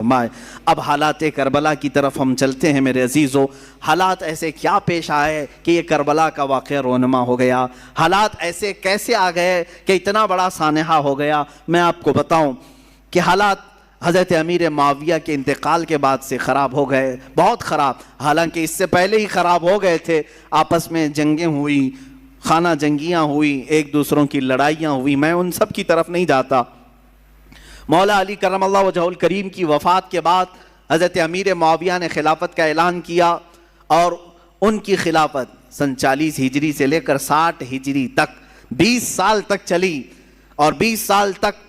اب حالات کربلا کی طرف ہم چلتے ہیں میرے عزیزو۔ حالات ایسے کیا پیش آئے کہ یہ کربلا کا واقعہ رونما ہو گیا؟ حالات ایسے کیسے آ گئے کہ اتنا بڑا سانحہ ہو گیا؟ میں آپ کو بتاؤں کہ حالات حضرت امیر معاویہ کے انتقال کے بعد سے خراب ہو گئے، بہت خراب، حالانکہ اس سے پہلے ہی خراب ہو گئے تھے۔ آپس میں جنگیں ہوئی، خانہ جنگیاں ہوئی، ایک دوسروں کی لڑائیاں ہوئی، میں ان سب کی طرف نہیں جاتا۔ مولا علی کرم اللہ وجہہ الکریم کی وفات کے بعد حضرت امیر معاویہ نے خلافت کا اعلان کیا، اور ان کی خلافت سن 40 ہجری سے لے کر 60 ہجری تک 20 سال تک چلی، اور 20 سال تک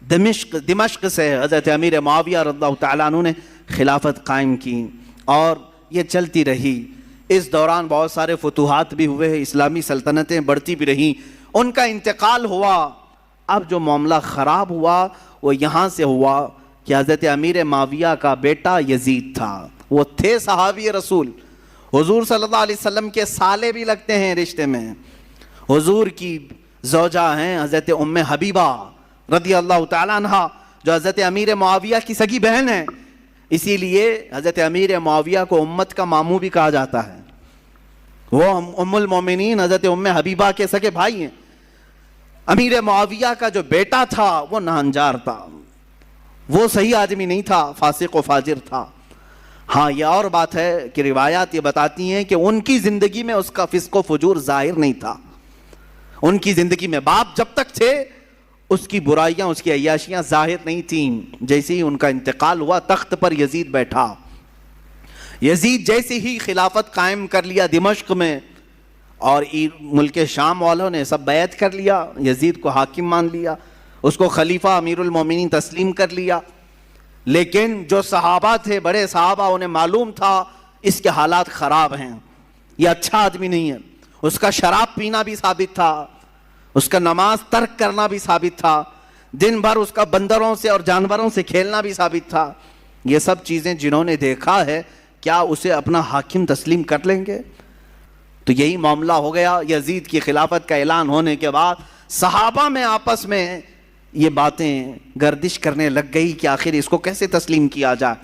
دمشق سے حضرت امیر معاویہ رضی اللہ تعالیٰ عنہ نے خلافت قائم کی، اور یہ چلتی رہی۔ اس دوران بہت سارے فتوحات بھی ہوئے، اسلامی سلطنتیں بڑھتی بھی رہیں، ان کا انتقال ہوا۔ اب جو معاملہ خراب ہوا وہ یہاں سے ہوا کہ حضرت امیر معاویہ کا بیٹا یزید تھا، وہ تھے صحابی رسول، حضور صلی اللہ علیہ وسلم کے سالے بھی لگتے ہیں رشتے میں، حضور کی زوجہ ہیں حضرت ام حبیبہ رضی اللہ تعالیٰ عنہ، جو حضرت امیر معاویہ کی سگی بہن ہے، اسی لیے حضرت امیر معاویہ کو امت کا ماموں بھی کہا جاتا ہے۔ وہ ام المومنین حضرت ام حبیبہ کے سگے بھائی ہیں۔ امیر معاویہ کا جو بیٹا تھا وہ ناہنجار تھا، وہ صحیح آدمی نہیں تھا، فاسق و فاجر تھا۔ ہاں یہ اور بات ہے کہ روایات یہ بتاتی ہیں کہ ان کی زندگی میں اس کا فسق و فجور ظاہر نہیں تھا۔ ان کی زندگی میں باپ جب تک تھے اس کی برائیاں، اس کی عیاشیاں ظاہر نہیں تھیں۔ جیسے ہی ان کا انتقال ہوا تخت پر یزید بیٹھا، یزید جیسے ہی خلافت قائم کر لیا دمشق میں، اور ملک شام والوں نے سب بیعت کر لیا، یزید کو حاکم مان لیا، اس کو خلیفہ امیر المومنین تسلیم کر لیا۔ لیکن جو صحابہ تھے، بڑے صحابہ، انہیں معلوم تھا اس کے حالات خراب ہیں، یہ اچھا آدمی نہیں ہے۔ اس کا شراب پینا بھی ثابت تھا، اس کا نماز ترک کرنا بھی ثابت تھا، دن بھر اس کا بندروں سے اور جانوروں سے کھیلنا بھی ثابت تھا۔ یہ سب چیزیں جنہوں نے دیکھا ہے، کیا اسے اپنا حاکم تسلیم کر لیں گے؟ تو یہی معاملہ ہو گیا۔ یزید کی خلافت کا اعلان ہونے کے بعد صحابہ میں آپس میں یہ باتیں گردش کرنے لگ گئی کہ آخر اس کو کیسے تسلیم کیا جائے۔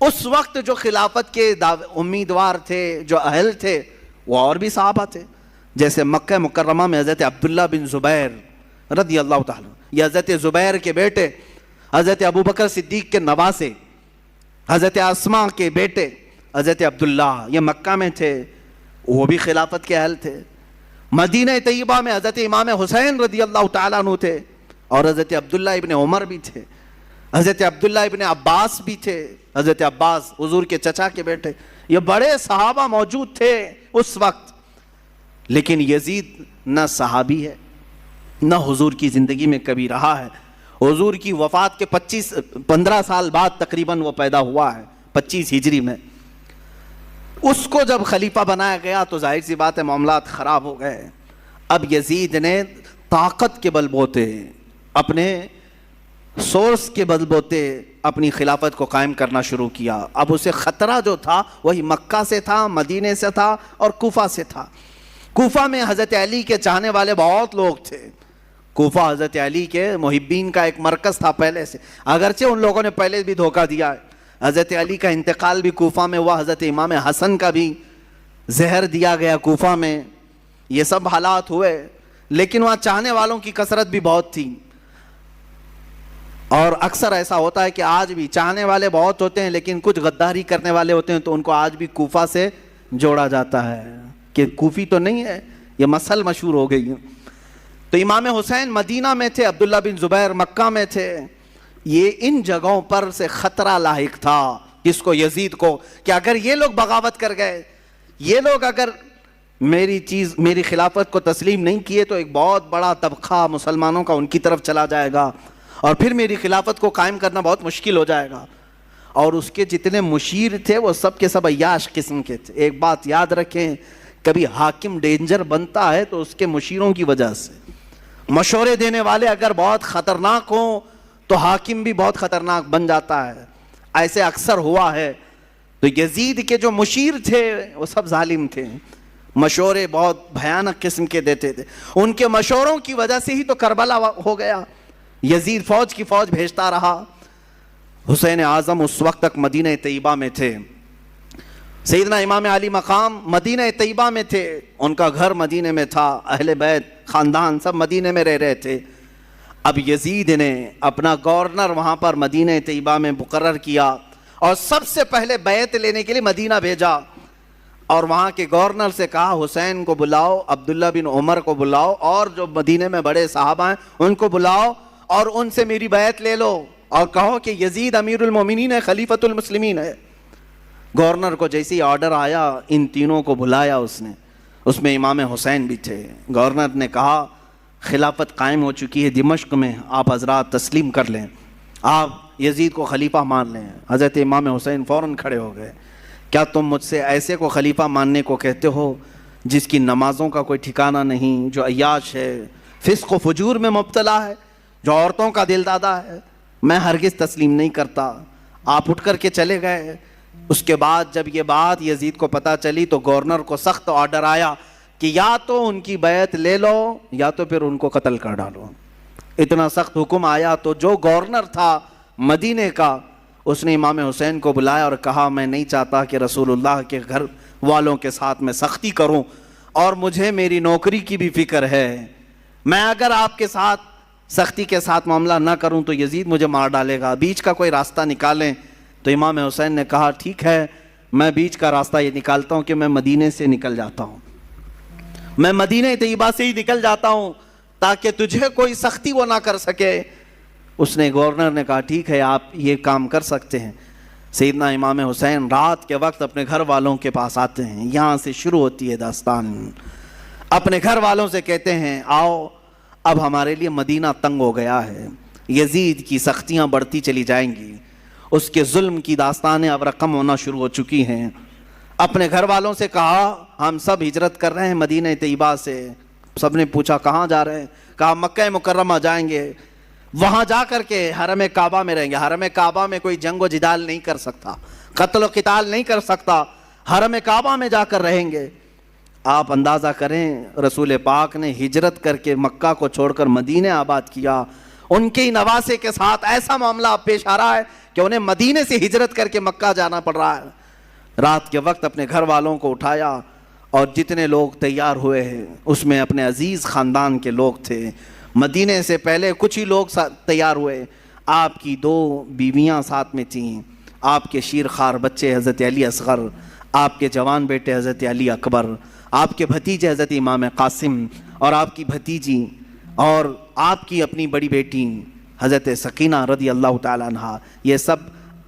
اس وقت جو خلافت کے امیدوار تھے، جو اہل تھے، وہ اور بھی صحابہ تھے، جیسے مکہ مکرمہ میں حضرت عبداللہ بن زبیر رضی اللہ تعالیٰ، یہ حضرت زبیر کے بیٹے، حضرت ابوبکر صدیق کے نواسے، حضرت اسماء کے بیٹے حضرت عبداللہ، یہ مکہ میں تھے، وہ بھی خلافت کے اہل تھے۔ مدینہ طیبہ میں حضرت امام حسین رضی اللہ تعالیٰ عنہ تھے، اور حضرت عبداللہ ابن عمر بھی تھے، حضرت عبداللہ ابن عباس بھی تھے، حضرت عباس حضور کے چچا کے بیٹے، یہ بڑے صحابہ موجود تھے اس وقت۔ لیکن یزید نہ صحابی ہے، نہ حضور کی زندگی میں کبھی رہا ہے۔ حضور کی وفات کے 15 سال بعد تقریباً وہ پیدا ہوا ہے، 25 ہجری میں۔ اس کو جب خلیفہ بنایا گیا تو ظاہر سی بات ہے معاملات خراب ہو گئے۔ اب یزید نے طاقت کے بل بوتے، اپنے سورس کے بل بوتے اپنی خلافت کو قائم کرنا شروع کیا۔ اب اسے خطرہ جو تھا وہی مکہ سے تھا، مدینے سے تھا، اور کوفہ سے تھا۔ کوفہ میں حضرت علی کے چاہنے والے بہت لوگ تھے۔ کوفہ حضرت علی کے محبین کا ایک مرکز تھا پہلے سے، اگرچہ ان لوگوں نے پہلے بھی دھوکہ دیا ہے۔ حضرت علی کا انتقال بھی کوفہ میں ہوا، حضرت امام حسن کا بھی زہر دیا گیا کوفہ میں، یہ سب حالات ہوئے۔ لیکن وہاں چاہنے والوں کی کثرت بھی بہت تھی، اور اکثر ایسا ہوتا ہے کہ آج بھی چاہنے والے بہت ہوتے ہیں لیکن کچھ غداری کرنے والے ہوتے ہیں، تو ان کو آج بھی کوفہ سے جوڑا جاتا ہے کہ کوفی تو نہیں ہے، یہ مسل مشہور ہو گئی ہے۔ تو امام حسین مدینہ میں تھے، عبداللہ بن زبیر مکہ میں تھے۔ یہ ان جگہوں پر سے خطرہ لاحق تھا جس کو یزید کو، کہ اگر یہ لوگ بغاوت کر گئے، یہ لوگ اگر میری خلافت کو تسلیم نہیں کیے، تو ایک بہت بڑا طبقہ مسلمانوں کا ان کی طرف چلا جائے گا، اور پھر میری خلافت کو قائم کرنا بہت مشکل ہو جائے گا۔ اور اس کے جتنے مشیر تھے وہ سب کے سب عیاش قسم کے تھے۔ ایک بات یاد رکھیں، کبھی حاکم ڈینجر بنتا ہے تو اس کے مشیروں کی وجہ سے۔ مشورے دینے والے اگر بہت خطرناک ہوں تو حاکم بھی بہت خطرناک بن جاتا ہے، ایسے اکثر ہوا ہے۔ تو یزید کے جو مشیر تھے وہ سب ظالم تھے، مشورے بہت بھیانک قسم کے دیتے تھے۔ ان کے مشوروں کی وجہ سے ہی تو کربلا ہو گیا۔ یزید فوج کی فوج بھیجتا رہا، حسین اعظم اس وقت تک مدینہ طیبہ میں تھے، سیدنا امام علی مقام مدینہ طیبہ میں تھے، ان کا گھر مدینہ میں تھا، اہل بیت خاندان سب مدینہ میں رہ رہے تھے۔ اب یزید نے اپنا گورنر وہاں پر مدینہ طیبہ میں مقرر کیا اور سب سے پہلے بیعت لینے کے لیے مدینہ بھیجا، اور وہاں کے گورنر سے کہا حسین کو بلاؤ، عبداللہ بن عمر کو بلاؤ، اور جو مدینہ میں بڑے صحابہ ہیں ان کو بلاؤ اور ان سے میری بیعت لے لو، اور کہو کہ یزید امیر المومنین ہے، خلیفۃ المسلمین ہے۔ گورنر کو جیسے آرڈر آیا ان تینوں کو بلایا اس نے، اس میں امام حسین بھی تھے۔ گورنر نے کہا خلافت قائم ہو چکی ہے دمشق میں، آپ حضرات تسلیم کر لیں، آپ یزید کو خلیفہ مان لیں۔ حضرت امام حسین فوراً کھڑے ہو گئے، کیا تم مجھ سے ایسے کو خلیفہ ماننے کو کہتے ہو جس کی نمازوں کا کوئی ٹھکانہ نہیں، جو عیاش ہے، فسق و فجور میں مبتلا ہے، جو عورتوں کا دل دادا ہے؟ میں ہرگز تسلیم نہیں کرتا۔ آپ اٹھ کر کے چلے گئے۔ اس کے بعد جب یہ بات یزید کو پتہ چلی تو گورنر کو سخت آرڈر آیا کہ یا تو ان کی بیعت لے لو یا تو پھر ان کو قتل کر ڈالو۔ اتنا سخت حکم آیا تو جو گورنر تھا مدینے کا، اس نے امام حسین کو بلایا اور کہا میں نہیں چاہتا کہ رسول اللہ کے گھر والوں کے ساتھ میں سختی کروں، اور مجھے میری نوکری کی بھی فکر ہے، میں اگر آپ کے ساتھ سختی کے ساتھ معاملہ نہ کروں تو یزید مجھے مار ڈالے گا، بیچ کا کوئی راستہ نکالیں۔ تو امام حسین نے کہا ٹھیک ہے، میں بیچ کا راستہ یہ نکالتا ہوں کہ میں مدینے سے نکل جاتا ہوں، میں مدینہ طیبہ سے ہی نکل جاتا ہوں تاکہ تجھے کوئی سختی وہ نہ کر سکے۔ اس نے گورنر نے کہا ٹھیک ہے آپ یہ کام کر سکتے ہیں۔ سیدنا امام حسین رات کے وقت اپنے گھر والوں کے پاس آتے ہیں، یہاں سے شروع ہوتی ہے داستان۔ اپنے گھر والوں سے کہتے ہیں آؤ اب ہمارے لیے مدینہ تنگ ہو گیا ہے، یزید کی سختیاں بڑھتی چلی جائیں گی، اس کے ظلم کی داستانیں اب رقم ہونا شروع ہو چکی ہیں۔ اپنے گھر والوں سے کہا ہم سب ہجرت کر رہے ہیں مدینہ طیبہ سے۔ سب نے پوچھا کہاں جا رہے ہیں؟ کہا مکہ مکرمہ جائیں گے، وہاں جا کر کے حرم کعبہ میں رہیں گے۔ حرم کعبہ میں کوئی جنگ و جدال نہیں کر سکتا، قتل و قتال نہیں کر سکتا، حرم کعبہ میں جا کر رہیں گے۔ آپ اندازہ کریں رسول پاک نے ہجرت کر کے مکہ کو چھوڑ کر مدینہ آباد کیا، ان کے نواسے کے ساتھ ایسا معاملہ پیش آ رہا ہے کہ انہیں مدینے سے ہجرت کر کے مکہ جانا پڑ رہا ہے۔ رات کے وقت اپنے گھر والوں کو اٹھایا اور جتنے لوگ تیار ہوئے ہیں اس میں اپنے عزیز خاندان کے لوگ تھے۔ مدینے سے پہلے کچھ ہی لوگ تیار ہوئے، آپ کی 2 بیویاں ساتھ میں تھیں، آپ کے شیرخوار بچے حضرت علی اصغر، آپ کے جوان بیٹے حضرت علی اکبر، آپ کے بھتیجے حضرت امام قاسم، اور آپ کی بھتیجی، اور آپ کی اپنی بڑی بیٹی حضرت سکینہ رضی اللہ تعالیٰ عنہا۔ یہ سب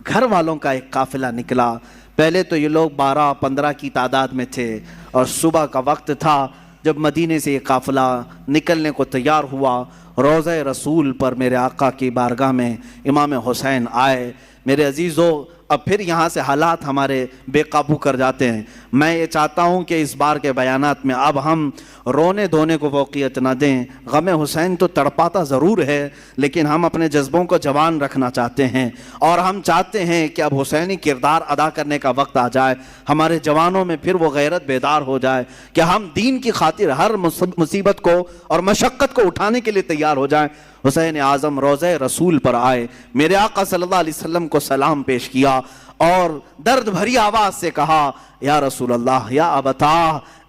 گھر والوں کا ایک قافلہ نکلا۔ پہلے تو یہ لوگ 12-15 کی تعداد میں تھے، اور صبح کا وقت تھا جب مدینے سے یہ قافلہ نکلنے کو تیار ہوا۔ روضہ رسول پر میرے آقا کی بارگاہ میں امام حسین آئے۔ میرے عزیزو اب پھر یہاں سے حالات ہمارے بے قابو کر جاتے ہیں۔ میں یہ چاہتا ہوں کہ اس بار کے بیانات میں اب ہم رونے دھونے کو فوقیت نہ دیں۔ غم حسین تو تڑپاتا ضرور ہے، لیکن ہم اپنے جذبوں کو جوان رکھنا چاہتے ہیں، اور ہم چاہتے ہیں کہ اب حسینی کردار ادا کرنے کا وقت آ جائے، ہمارے جوانوں میں پھر وہ غیرت بیدار ہو جائے کہ ہم دین کی خاطر ہر مصیبت کو اور مشقت کو اٹھانے کے لیے تیار ہو جائیں۔ حسین اعظم روضہ رسول پر آئے، میرے آقا صلی اللہ علیہ وسلم کو سلام پیش کیا اور درد بھری آواز سے کہا یا رسول اللہ، یا ابتا،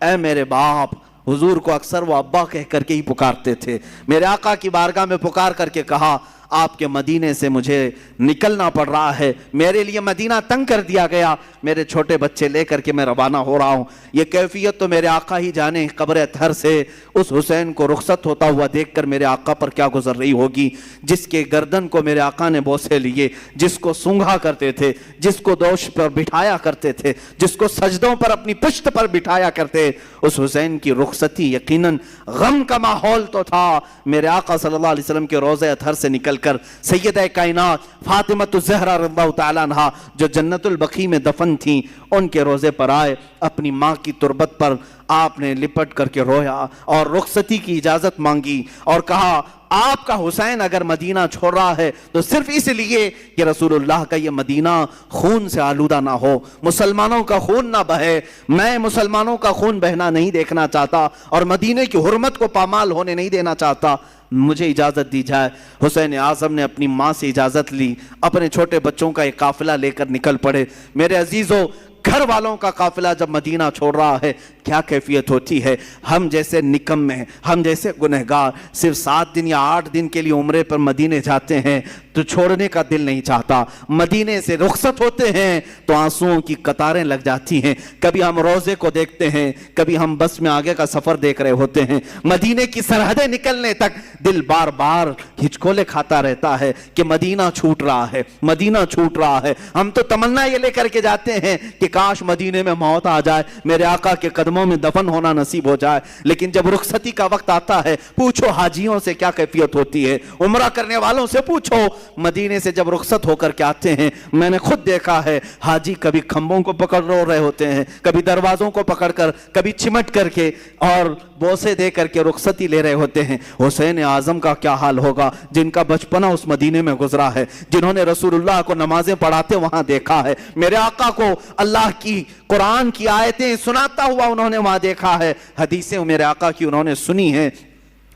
اے میرے باپ۔ حضور کو اکثر وہ ابا کہہ کر کے ہی پکارتے تھے۔ میرے آقا کی بارگاہ میں پکار کر کے کہا آپ کے مدینے سے مجھے نکلنا پڑ رہا ہے، میرے لیے مدینہ تنگ کر دیا گیا، میرے چھوٹے بچے لے کر کے میں روانہ ہو رہا ہوں۔ یہ کیفیت تو میرے آقا ہی جانے، قبر اطہر سے اس حسین کو رخصت ہوتا ہوا دیکھ کر میرے آقا پر کیا گزر رہی ہوگی، جس کے گردن کو میرے آقا نے بوسے لیے، جس کو سونگھا کرتے تھے، جس کو دوش پر بٹھایا کرتے تھے، جس کو سجدوں پر اپنی پشت پر بٹھایا کرتے۔ اس حسین کی رخصتی یقیناً غم کا ماحول تو تھا۔ میرے آقا صلی اللہ علیہ وسلم کے روضہ اطہر سے نکل کر سیدہ کائنات فاطمہ الزہرا رضی اللہ تعالیٰ عنہا جو جنت البقیع میں دفن تھیں، ان کے روضے پر آئے، اپنی ماں کی تربت پر آپ نے لپٹ کر کے رویا اور رخصتی کی اجازت مانگی اور کہا آپ کا حسین اگر مدینہ چھوڑ رہا ہے تو صرف اس لیے کہ رسول اللہ کا یہ مدینہ خون سے آلودہ نہ ہو، مسلمانوں کا خون نہ بہے، میں مسلمانوں کا خون بہنا نہیں دیکھنا چاہتا اور مدینے کی حرمت کو پامال ہونے نہیں دینا چاہتا۔ مجھے اجازت دی جائے۔ حسین اعظم نے اپنی ماں سے اجازت لی، اپنے چھوٹے بچوں کا ایک قافلہ لے کر نکل پڑے۔ میرے عزیزو، گھر والوں کا قافلہ جب مدینہ چھوڑ رہا ہے کیا کیفیت ہوتی ہے۔ ہم جیسے نکمے، ہم جیسے گنہگار صرف 7 دن یا 8 دن کے لیے عمرے پر مدینے جاتے ہیں تو چھوڑنے کا دل نہیں چاہتا۔ مدینے سے رخصت ہوتے ہیں تو آنسوؤں کی قطاریں لگ جاتی ہیں۔ کبھی ہم روزے کو دیکھتے ہیں، کبھی ہم بس میں آگے کا سفر دیکھ رہے ہوتے ہیں۔ مدینے کی سرحدیں نکلنے تک دل بار بار ہچکولے کھاتا رہتا ہے کہ مدینہ چھوٹ رہا ہے، مدینہ چھوٹ رہا ہے۔ ہم تو تمنا یہ لے کر کے جاتے ہیں کہ کاش مدینے میں موت آ جائے، میرے آقا کے قدموں میں دفن ہونا نصیب ہو جائے۔ لیکن جب رخصتی کا وقت آتا ہے، پوچھو حاجیوں سے کیا کیفیت ہوتی ہے، عمرہ کرنے والوں سے پوچھو، مدینے سے جب رخصت ہو کر کے آتے ہیں، میں نے خود دیکھا ہے حاجی کبھی کھمبوں کو پکڑ رہے ہوتے ہیں، کبھی دروازوں کو پکڑ کر، کبھی چمٹ کر کے اور بوسے دے کر کے رخصتی لے رہے ہوتے ہیں۔ حسین اعظم کا کیا حال ہوگا جن کا بچپنا اس مدینے میں گزرا ہے، جنہوں نے رسول اللہ کو نمازیں پڑھاتے وہاں دیکھا ہے، میرے آقا کو اللہ کی قرآن کی آیتیں سناتا ہوا انہوں نے وہاں دیکھا ہے، حدیثیں میرے آقا کی انہوں نے سنی ہیں،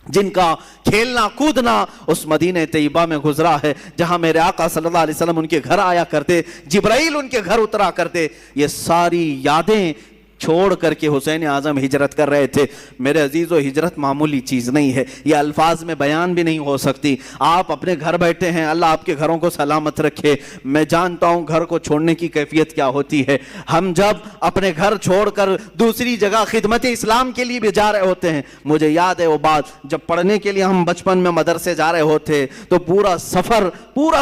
جن کا کھیلنا کودنا اس مدینہ طیبہ میں گزرا ہے، جہاں میرے آقا صلی اللہ علیہ وسلم ان کے گھر آیا کرتے، جبرائیل ان کے گھر اترا کرتے۔ یہ ساری یادیں چھوڑ کر کے حسین اعظم ہجرت کر رہے تھے۔ میرے عزیزو، ہجرت معمولی چیز نہیں ہے، یہ الفاظ میں بیان بھی نہیں ہو سکتی۔ آپ اپنے گھر بیٹھے ہیں، اللہ آپ کے گھروں کو سلامت رکھے۔ میں جانتا ہوں گھر کو چھوڑنے کی کیفیت کیا ہوتی ہے۔ ہم جب اپنے گھر چھوڑ کر دوسری جگہ خدمت اسلام کے لیے بھی جا رہے ہوتے ہیں، مجھے یاد ہے وہ بات جب پڑھنے کے لیے ہم بچپن میں مدرسے جا رہے ہوتے تو پورا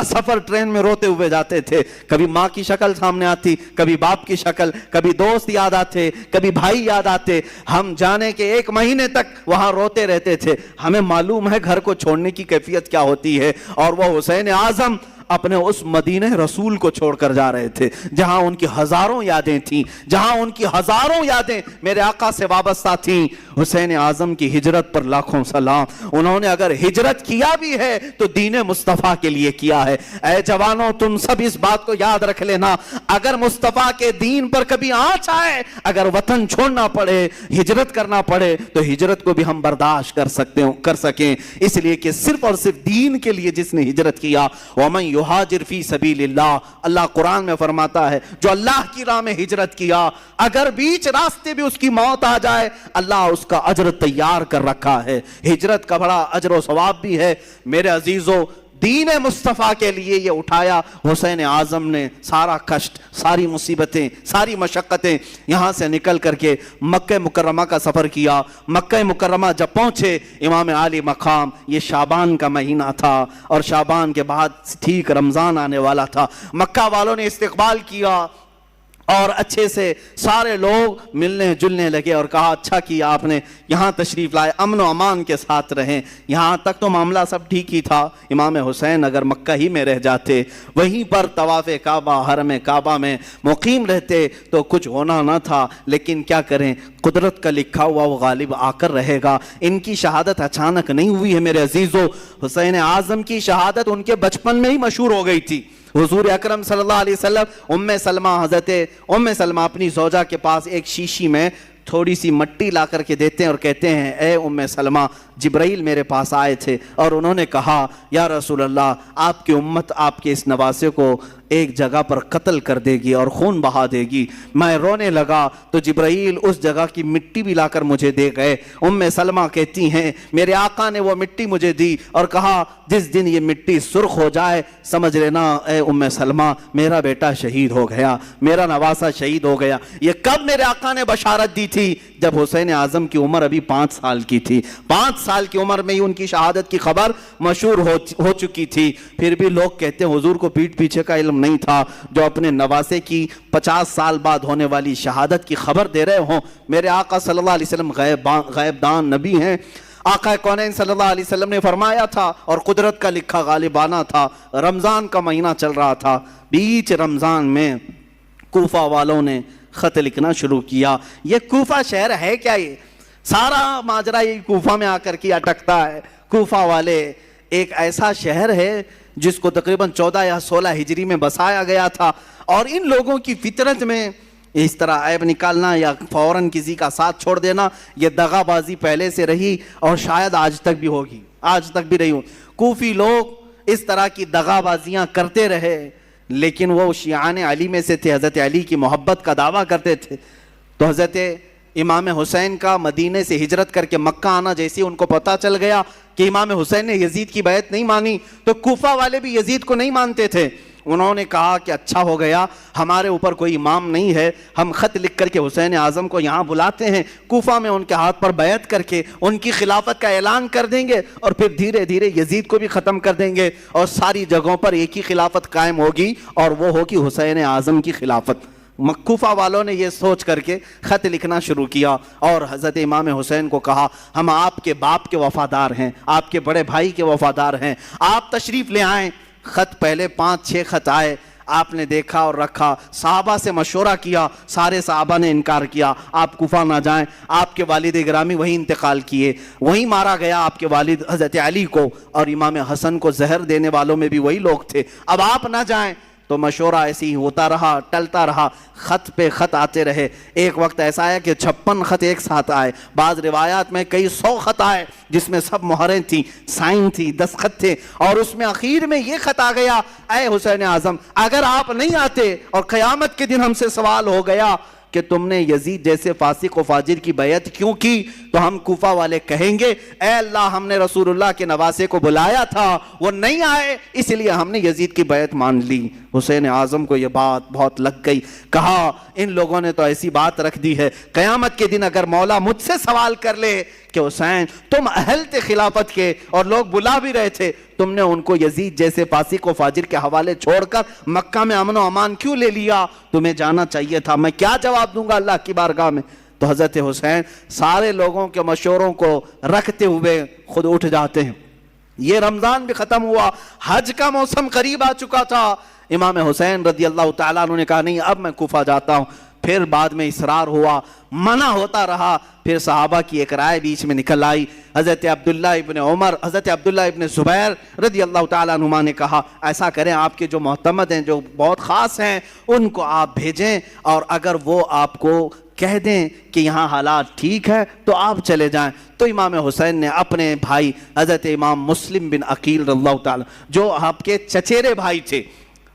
سفر ٹرین میں روتے ہوئے جاتے تھے۔ کبھی ماں کی شکل سامنے آتی، کبھی باپ کی شکل، کبھی دوست یاد آتے، کبھی بھائی یاد آتے۔ ہم جانے کے 1 مہینے تک وہاں روتے رہتے تھے۔ ہمیں معلوم ہے گھر کو چھوڑنے کی کیفیت کیا ہوتی ہے، اور وہ حسین اعظم اپنے اس مدینہ رسول کو چھوڑ کر جا رہے تھے جہاں ان کی ہزاروں یادیں تھیں، جہاں ان کی ہزاروں یادیں میرے آقا سے وابستہ تھیں۔ حسین اعظم کی ہجرت پر لاکھوں سلام۔ انہوں نے اگر ہجرت کیا بھی ہے تو دین مصطفیٰ کے لیے کیا ہے۔ اے جوانوں، تم سب اس بات کو یاد رکھ لینا، اگر مصطفیٰ کے دین پر کبھی آنچ آئے، اگر وطن چھوڑنا پڑے، ہجرت کرنا پڑے، تو ہجرت کو بھی ہم برداشت کر سکیں، اس لیے کہ صرف اور صرف دین کے لیے جس نے ہجرت کیا، وَمَن یُہَاجِرْ فِی سَبِیلِ اللَّهِ، اللہ قرآن میں فرماتا ہے جو اللہ کی راہ میں ہجرت کیا، اگر بیچ راستے بھی اس کی موت آ جائے، اللہ اس کا اجر تیار کر رکھا ہے۔ ہجرت کا بڑا اجر و ثواب بھی ہے۔ میرے عزیزو، دین مصطفیٰ کے لیے یہ اٹھایا حسین اعظم نے سارا کشٹ، ساری مصیبتیں، ساری مشقتیں، یہاں سے نکل کر کے مکہ مکرمہ کا سفر کیا۔ مکہ مکرمہ جب پہنچے، امام عالی مقام، یہ شعبان کا مہینہ تھا اور شعبان کے بعد ٹھیک رمضان آنے والا تھا۔ مکہ والوں نے استقبال کیا اور اچھے سے سارے لوگ ملنے جلنے لگے اور کہا اچھا کیا آپ نے یہاں تشریف لائے، امن و امان کے ساتھ رہیں۔ یہاں تک تو معاملہ سب ٹھیک ہی تھا، امام حسین اگر مکہ ہی میں رہ جاتے، وہیں پر طواف کعبہ، حرم کعبہ میں مقیم رہتے تو کچھ ہونا نہ تھا، لیکن کیا کریں، قدرت کا لکھا ہوا وہ غالب آ کر رہے گا۔ ان کی شہادت اچانک نہیں ہوئی ہے میرے عزیزو، حسین اعظم کی شہادت ان کے بچپن میں ہی مشہور ہو گئی تھی۔ حضور اکرم صلی اللہ علیہ وسلم حضرت ام سلمہ اپنی زوجہ کے پاس ایک شیشی میں تھوڑی سی مٹی لا کر کے دیتے ہیں اور کہتے ہیں اے ام سلمہ، جبرائیل میرے پاس آئے تھے اور انہوں نے کہا یا رسول اللہ، آپ کی امت آپ کے اس نواسے کو ایک جگہ پر قتل کر دے گی اور خون بہا دے گی۔ میں رونے لگا تو جبرائیل اس جگہ کی مٹی بھی لا کر مجھے دے گئے۔ ام سلمہ کہتی ہیں میرے آقا نے وہ مٹی مجھے دی اور کہا جس دن یہ مٹی سرخ ہو جائے سمجھ لینا اے ام سلمہ میرا بیٹا شہید ہو گیا، میرا نواسہ شہید ہو گیا۔ یہ کب میرے آقا نے بشارت دی تھی؟ جب حسین اعظم کی عمر ابھی 5 سال کی تھی۔ 5 سال کی عمر میں ہی ان کی شہادت کی خبر مشہور ہو چکی تھی۔ پھر بھی لوگ کہتے ہیں حضور کو پیٹھ پیچھے کا علم نہیں تھا، جو اپنے نواسے کی 50 سال بعد ہونے والی شہادت کی خبر دے رہے ہوں۔ میرے آقا صلی اللہ علیہ وسلم غیب دان نبی ہیں۔ آقا کونین صلی اللہ علیہ وسلم نے فرمایا تھا اور قدرت کا لکھا غالبانہ تھا، رمضان کا مہینہ چل رہا تھا، بیچ رمضان میں کوفہ والوں نے خط لکھنا شروع کیا۔ یہ کوفہ شہر ہے کیا؟ یہ سارا ماجرا یہ کوفہ میں آ کر کے اٹکتا ہے۔ کوفہ والے ایک ایسا شہر ہے جس کو تقریباً 14 یا 16 ہجری میں بسایا گیا تھا، اور ان لوگوں کی فطرت میں اس طرح عیب نکالنا یا فوراً کسی کا ساتھ چھوڑ دینا، یہ دغا بازی پہلے سے رہی اور شاید آج تک بھی ہوگی۔ آج تک بھی رہی ہوں. کوفی لوگ اس طرح کی دغا بازیاں کرتے رہے، لیکن وہ شیعان علی میں سے تھے، حضرت علی کی محبت کا دعویٰ کرتے تھے. تو حضرت امام حسین کا مدینے سے ہجرت کر کے مکہ آنا جیسے ان کو پتہ چل گیا کہ امام حسین نے یزید کی بیعت نہیں مانی، تو کوفہ والے بھی یزید کو نہیں مانتے تھے. انہوں نے کہا کہ اچھا ہو گیا، ہمارے اوپر کوئی امام نہیں ہے، ہم خط لکھ کر کے حسین اعظم کو یہاں بلاتے ہیں، کوفہ میں ان کے ہاتھ پر بیعت کر کے ان کی خلافت کا اعلان کر دیں گے، اور پھر دھیرے دھیرے یزید کو بھی ختم کر دیں گے، اور ساری جگہوں پر ایک ہی خلافت قائم ہوگی، اور وہ ہوگی حسین اعظم کی خلافت. کوفہ والوں نے یہ سوچ کر کے خط لکھنا شروع کیا، اور حضرت امام حسین کو کہا ہم آپ کے باپ کے وفادار ہیں، آپ کے بڑے بھائی کے وفادار ہیں، آپ تشریف لے آئیں. خط پہلے 5-6 خط آئے، آپ نے دیکھا اور رکھا، صحابہ سے مشورہ کیا، سارے صحابہ نے انکار کیا، آپ کوفہ نہ جائیں. آپ کے والد گرامی وہیں انتقال کیے، وہیں مارا گیا آپ کے والد حضرت علی کو، اور امام حسن کو زہر دینے والوں میں بھی وہی لوگ تھے، اب آپ نہ جائیں. تو مشورہ ایسے ہی ہوتا رہا، ٹلتا رہا، خط پہ خط آتے رہے. ایک وقت ایسا آیا کہ 56 خط ایک ساتھ آئے، بعض روایات میں کئی 100 خط آئے جس میں سب مہریں تھیں، سائن تھی، دستخط تھے، اور اس میں اخیر میں یہ خط آ گیا، اے حسین اعظم اگر آپ نہیں آتے اور قیامت کے دن ہم سے سوال ہو گیا کہ تم نے یزید جیسے فاسق و فاجر کی بیعت کیوں کی، تو ہم کوفہ والے کہیں گے اے اللہ ہم نے رسول اللہ کے نواسے کو بلایا تھا، وہ نہیں آئے، اس لیے ہم نے یزید کی بیعت مان لی. حسین اعظم کو یہ بات بہت لگ گئی، کہا ان لوگوں نے تو ایسی بات رکھ دی ہے، قیامت کے دن اگر مولا مجھ سے سوال کر لے کہ حسین تم اہل تھے خلافت کے اور لوگ بلا بھی رہے تھے، تم نے ان کو یزید جیسے فاسق و فاجر کے حوالے چھوڑ کر مکہ میں امن و امان کیوں لے لیا، تمہیں جانا چاہیے تھا، میں کیا جواب دوں گا اللہ کی بارگاہ میں. تو حضرت حسین سارے لوگوں کے مشوروں کو رکھتے ہوئے خود اٹھ جاتے ہیں. یہ رمضان بھی ختم ہوا، حج کا موسم قریب آ چکا تھا. امام حسین رضی اللہ تعالیٰ عنہ نے کہا نہیں اب میں کوفہ جاتا ہوں. پھر بعد میں اصرار ہوا، منع ہوتا رہا، پھر صحابہ کی ایک رائے بیچ میں نکل آئی. حضرت عبداللہ ابن عمر، حضرت عبداللہ ابن زبیر رضی اللہ تعالیٰ عنہما نے کہا ایسا کریں آپ کے جو معتمد ہیں جو بہت خاص ہیں ان کو آپ بھیجیں، اور اگر وہ آپ کو کہہ دیں کہ یہاں حالات ٹھیک ہے تو آپ چلے جائیں. تو امام حسین نے اپنے بھائی حضرت امام مسلم بن عقیل رضی اللہ تعالیٰ جو آپ کے چچیرے بھائی تھے،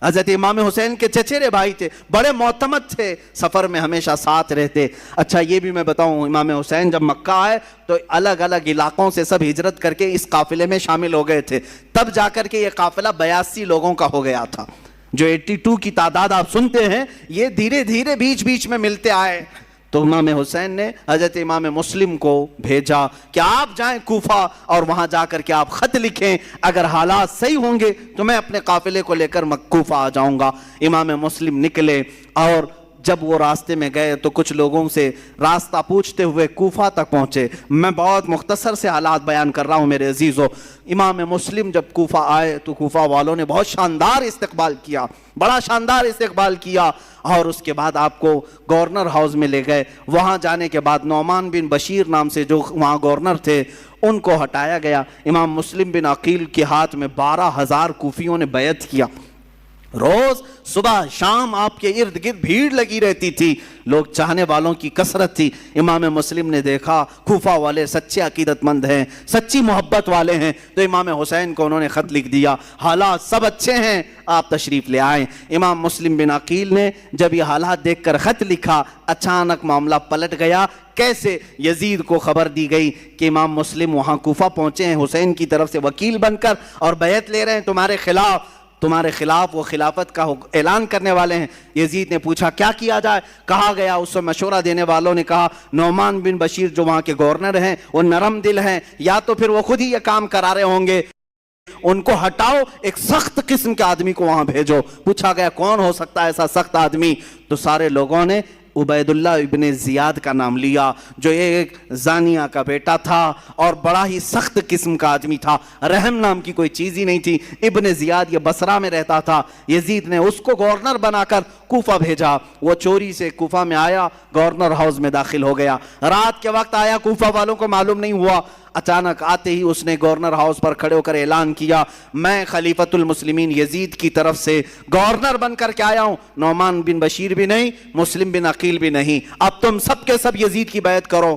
حضرت امام حسین کے چچیرے بھائی تھے، بڑے معتمد تھے، سفر میں ہمیشہ ساتھ رہتے. اچھا یہ بھی میں بتاؤں، امام حسین جب مکہ آئے تو الگ الگ علاقوں سے سب ہجرت کر کے اس قافلے میں شامل ہو گئے تھے، تب جا کر کے یہ قافلہ 82 لوگوں کا ہو گیا تھا. جو 82 کی تعداد آپ سنتے ہیں یہ دھیرے دھیرے بیچ بیچ میں ملتے آئے. تو امام حسین نے حضرت امام مسلم کو بھیجا کہ آپ جائیں کوفہ اور وہاں جا کر کے آپ خط لکھیں، اگر حالات صحیح ہوں گے تو میں اپنے قافلے کو لے کر کوفہ آ جاؤں گا. امام مسلم نکلے، اور جب وہ راستے میں گئے تو کچھ لوگوں سے راستہ پوچھتے ہوئے کوفہ تک پہنچے. میں بہت مختصر سے حالات بیان کر رہا ہوں میرے عزیزو. امام مسلم جب کوفہ آئے تو کوفہ والوں نے بہت شاندار استقبال کیا، بڑا شاندار استقبال کیا، اور اس کے بعد آپ کو گورنر ہاؤس میں لے گئے. وہاں جانے کے بعد نعمان بن بشیر نام سے جو وہاں گورنر تھے ان کو ہٹایا گیا. امام مسلم بن عقیل کے ہاتھ میں 12,000 کوفیوں نے بیعت کیا. روز صبح شام آپ کے ارد گرد بھیڑ لگی رہتی تھی، لوگ چاہنے والوں کی کثرت تھی. امام مسلم نے دیکھا کوفہ والے سچے عقیدت مند ہیں، سچی محبت والے ہیں، تو امام حسین کو انہوں نے خط لکھ دیا حالات سب اچھے ہیں آپ تشریف لے آئیں. امام مسلم بن عقیل نے جب یہ حالات دیکھ کر خط لکھا، اچانک معاملہ پلٹ گیا. کیسے؟ یزید کو خبر دی گئی کہ امام مسلم وہاں کوفہ پہنچے ہیں حسین کی طرف سے وکیل بن کر اور بیعت لے رہے ہیں تمہارے خلاف وہ خلافت کا اعلان کرنے والے ہیں. یزید نے پوچھا کیا کیا جائے؟ کہا گیا، اس سے مشورہ دینے والوں نے کہا نعمان بن بشیر جو وہاں کے گورنر ہیں وہ نرم دل ہیں، یا تو پھر وہ خود ہی یہ کام کرا رہے ہوں گے، ان کو ہٹاؤ، ایک سخت قسم کے آدمی کو وہاں بھیجو. پوچھا گیا کون ہو سکتا ہے ایسا سخت آدمی؟ تو سارے لوگوں نے عبید اللہ ابن زیاد کا نام لیا، جو ایک زانیہ کا بیٹا تھا اور بڑا ہی سخت قسم کا آدمی تھا، رحم نام کی کوئی چیز ہی نہیں تھی. ابن زیاد یہ بصرہ میں رہتا تھا. یزید نے اس کو گورنر بنا کر کوفہ بھیجا. وہ چوری سے کوفہ میں آیا، گورنر ہاؤس میں داخل ہو گیا. رات کے وقت آیا، کوفہ والوں کو معلوم نہیں ہوا. اچانک آتے ہی اس نے گورنر ہاؤس پر کھڑے ہو کر اعلان کیا میں خلیفۃ المسلمین یزید کی طرف سے گورنر بن کر کے آیا ہوں. نعمان بن بشیر بھی نہیں، مسلم بن عقیل بھی نہیں، اب تم سب کے سب یزید کی بیعت کرو.